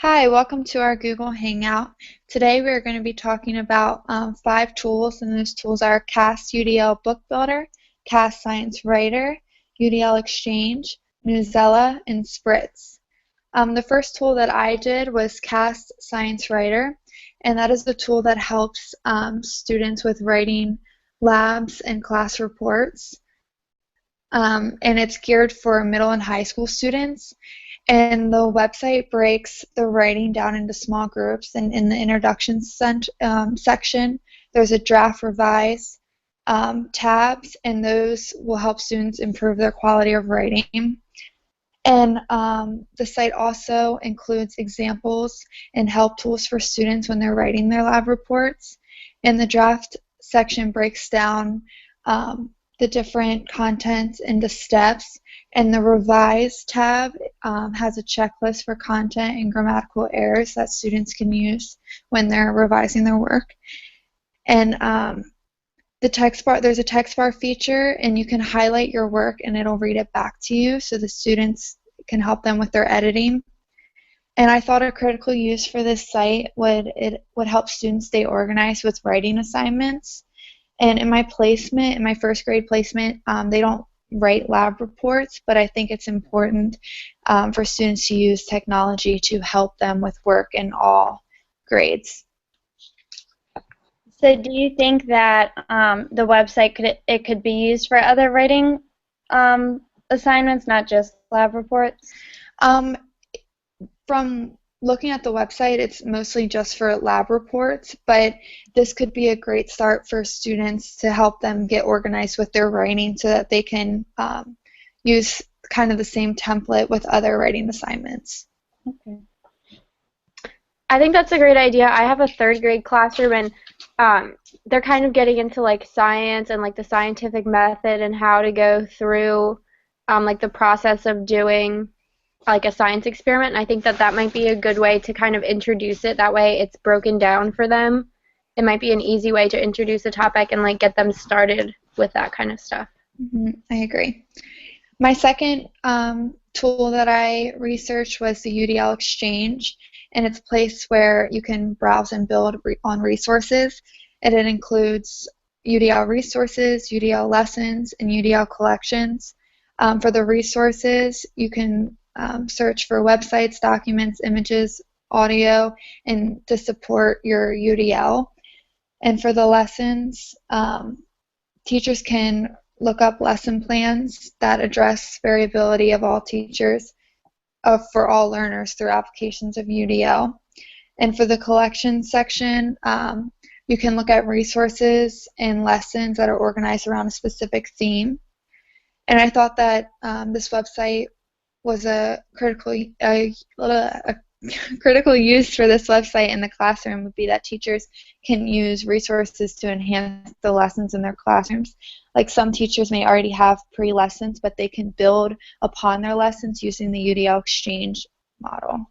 Hi, welcome to our Google Hangout. Today we're going to be talking about 5 tools, and those tools are CAST UDL Book Builder, CAST Science Writer, UDL Exchange, Newsella, and Spritz. The first tool that I did was CAST Science Writer, and that is the tool that helps students with writing labs and class reports. And it's geared for middle and high school students. And the website breaks the writing down into small groups. And in the introduction section, there's a draft revise tabs, and those will help students improve their quality of writing. And the site also includes examples and help tools for students when they're writing their lab reports. And the draft section breaks down the different content into steps, and the Revise tab has a checklist for content and grammatical errors that students can use when they're revising their work. And the text bar, there's a text bar feature, and you can highlight your work and it'll read it back to you so the students can help them with their editing. And I thought a critical use for this site would help students stay organized with writing assignments. And in my placement, in my first grade placement, they don't write lab reports, but I think it's important for students to use technology to help them with work in all grades. So do you think that the website could be used for other writing assignments, not just lab reports? From looking at the website, it's mostly just for lab reports, but this could be a great start for students to help them get organized with their writing so that they can use kind of the same template with other writing assignments. Okay. I think that's a great idea. I have a third grade classroom, and they're kind of getting into like science and like the scientific method and how to go through like the process of doing like a science experiment. And I think that might be a good way to kind of introduce it. That way it's broken down for them. It might be an easy way to introduce a topic and like get them started with that kind of stuff. I agree. My second tool that I researched was the UDL Exchange, and it's a place where you can browse and build on resources, and it includes UDL resources, UDL lessons, and UDL collections. For the resources, you can search for websites, documents, images, audio, and to support your UDL. And for the lessons, teachers can look up lesson plans that address variability of all teachers, for all learners through applications of UDL. And for the collections section, you can look at resources and lessons that are organized around a specific theme. And I thought that this website was a critical use for this website in the classroom would be that teachers can use resources to enhance the lessons in their classrooms. Like some teachers may already have pre-lessons, but they can build upon their lessons using the UDL Exchange model.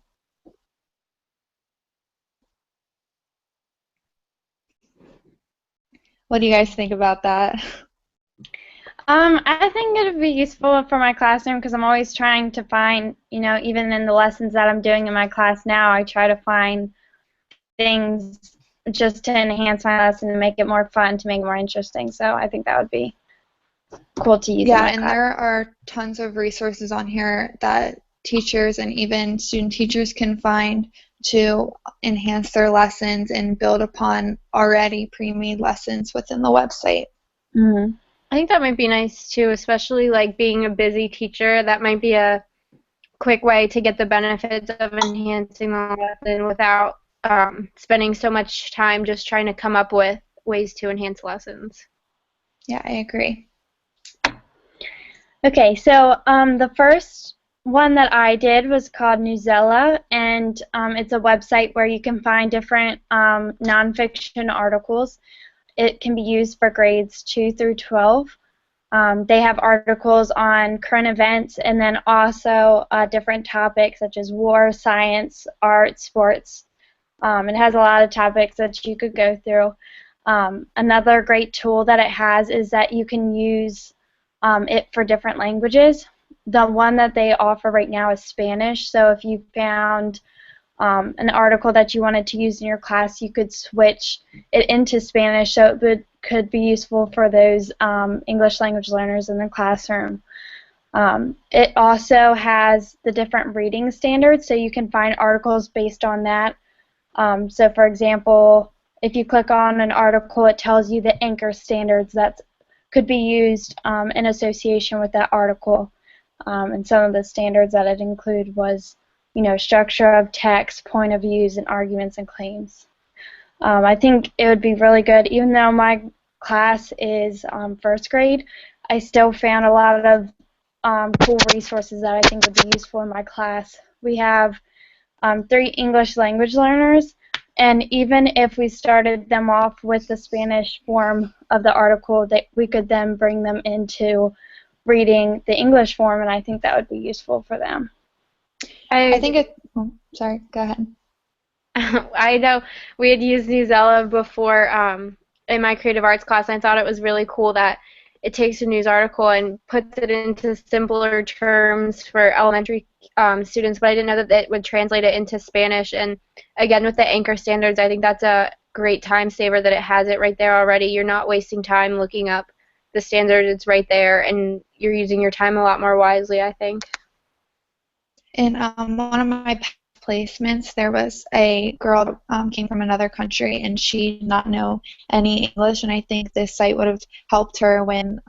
What do you guys think about that? I think it would be useful for my classroom because I'm always trying to find, even in the lessons that I'm doing in my class now, I try to find things just to enhance my lesson and make it more fun, to make it more interesting. So I think that would be cool to use in my and class. there are tons of resources on here that teachers and even student teachers can find to enhance their lessons and build upon already pre-made lessons within the website. Mm-hmm. I think that might be nice too, especially like being a busy teacher. That might be a quick way to get the benefits of enhancing the lesson without spending so much time just trying to come up with ways to enhance lessons. Yeah, I agree. Okay, so the first one that I did was called Newsella, and it's a website where you can find different nonfiction articles. It can be used for grades 2 through 12. They have articles on current events and then also different topics such as war, science, art, sports. It has a lot of topics that you could go through. Another great tool that it has is that you can use it for different languages. The one that they offer right now is Spanish, so if you found an article that you wanted to use in your class, you could switch it into Spanish, so could be useful for those English language learners in the classroom. It also has the different reading standards, so you can find articles based on that. So for example, if you click on an article, it tells you the anchor standards that could be used in association with that article. And some of the standards that it included was, structure of text, point of views, and arguments and claims. I think it would be really good, even though my class is first grade, I still found a lot of cool resources that I think would be useful in my class. We have 3 English language learners, and even if we started them off with the Spanish form of the article, that we could then bring them into reading the English form, and I think that would be useful for them. I think it. Oh, sorry, go ahead. I know we had used Newsella before in my creative arts class, and I thought it was really cool that it takes a news article and puts it into simpler terms for elementary students, but I didn't know that it would translate it into Spanish. And again, with the anchor standards, I think that's a great time saver that it has it right there already. You're not wasting time looking up the standard, it's right there, and you're using your time a lot more wisely, I think. In one of my placements, there was a girl came from another country, and she did not know any English, and I think this site would have helped her when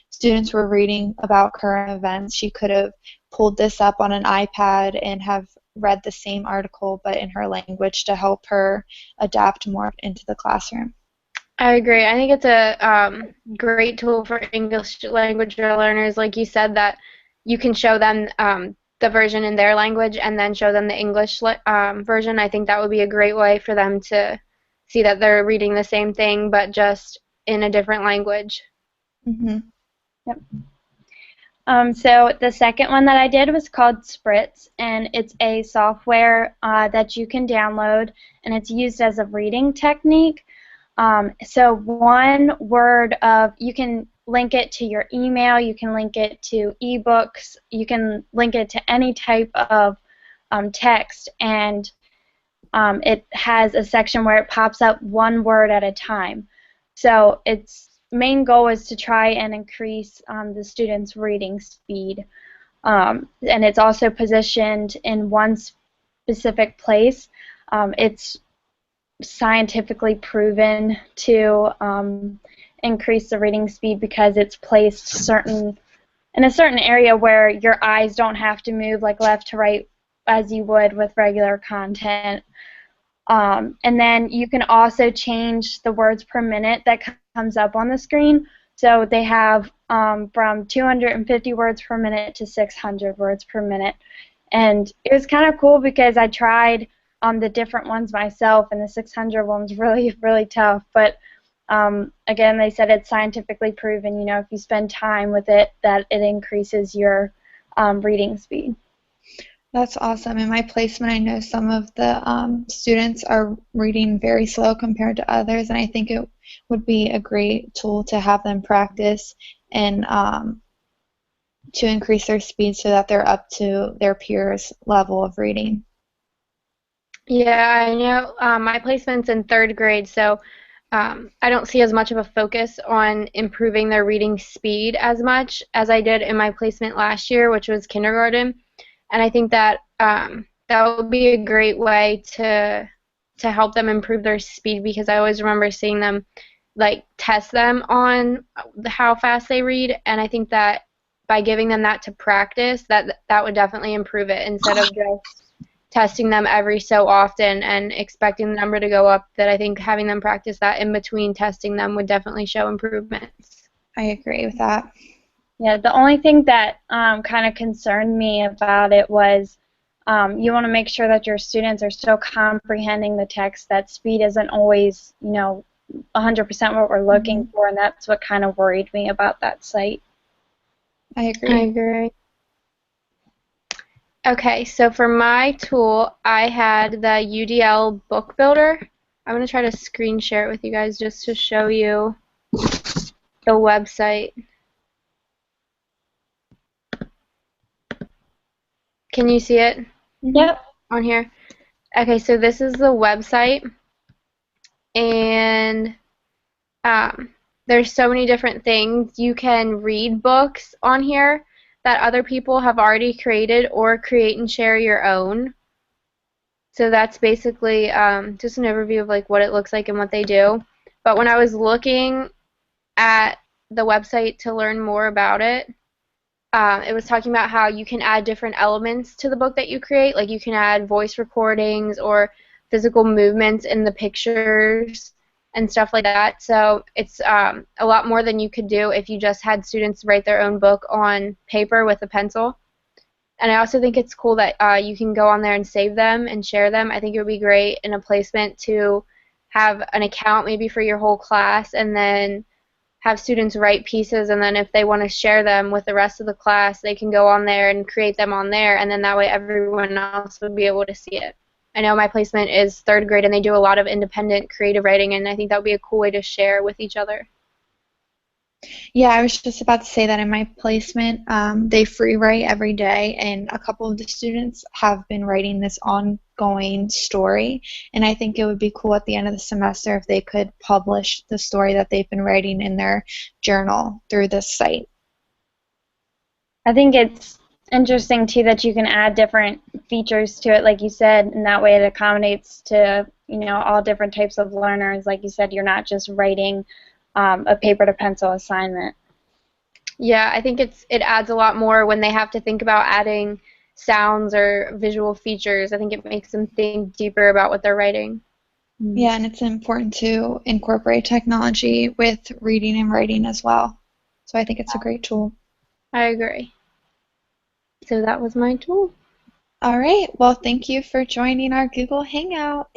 students were reading about current events. She could have pulled this up on an iPad and have read the same article but in her language to help her adapt more into the classroom. I agree. I think it's a great tool for English language learners, like you said, that you can show them the version in their language and then show them the English version. I think that would be a great way for them to see that they're reading the same thing but just in a different language. Mm-hmm. Yep. So the second one that I did was called Spritz, and it's a software that you can download, and it's used as a reading technique. So one word you can link it to your email, you can link it to ebooks, you can link it to any type of text, and it has a section where it pops up one word at a time. So its main goal is to try and increase the students' reading speed. And it's also positioned in one specific place. It's scientifically proven to increase the reading speed because it's placed in a certain area where your eyes don't have to move like left to right as you would with regular content. And then you can also change the words per minute that comes up on the screen. So they have from 250 words per minute to 600 words per minute. And it was kind of cool because I tried the different ones myself, and the 600 one was really, really tough. But again, they said it's scientifically proven, if you spend time with it, that it increases your reading speed. That's awesome. In my placement, I know some of the students are reading very slow compared to others, and I think it would be a great tool to have them practice and to increase their speed so that they're up to their peers' level of reading. Yeah, I know my placement's in third grade, so I don't see as much of a focus on improving their reading speed as much as I did in my placement last year, which was kindergarten. And I think that that would be a great way to help them improve their speed, because I always remember seeing them test them on how fast they read, and I think that by giving them that to practice, that would definitely improve it instead of just testing them every so often and expecting the number to go up. That I think having them practice that in between testing them would definitely show improvements. I agree with that. Yeah, the only thing that kind of concerned me about it was you want to make sure that your students are still comprehending the text, that speed isn't always, 100% what we're looking for, and that's what kind of worried me about that site. I agree. Okay, so for my tool, I had the UDL Book Builder. I'm going to try to screen share it with you guys just to show you the website. Can you see it? Yep. On here? Okay, so this is the website, and there's so many different things. You can read books on here that other people have already created or create and share your own. So that's basically just an overview of like what it looks like and what they do. But when I was looking at the website to learn more about it, it was talking about how you can add different elements to the book that you create. Like you can add voice recordings or physical movements in the pictures and stuff like that. So it's a lot more than you could do if you just had students write their own book on paper with a pencil. And I also think it's cool that you can go on there and save them and share them. I think it would be great in a placement to have an account maybe for your whole class and then have students write pieces, and then if they want to share them with the rest of the class, they can go on there and create them on there, and then that way everyone else would be able to see it. I know my placement is third grade, and they do a lot of independent creative writing, and I think that would be a cool way to share with each other. Yeah, I was just about to say that in my placement, they free write every day, and a couple of the students have been writing this ongoing story, and I think it would be cool at the end of the semester if they could publish the story that they've been writing in their journal through this site. I think it's interesting too that you can add different features to it, like you said, and that way it accommodates to all different types of learners. Like you said, you're not just writing a paper to pencil assignment. Yeah, I think it adds a lot more when they have to think about adding sounds or visual features. I think it makes them think deeper about what they're writing. Yeah, and it's important to incorporate technology with reading and writing as well. So I think it's a great tool. I agree. So that was my tool. All right, well, thank you for joining our Google Hangout.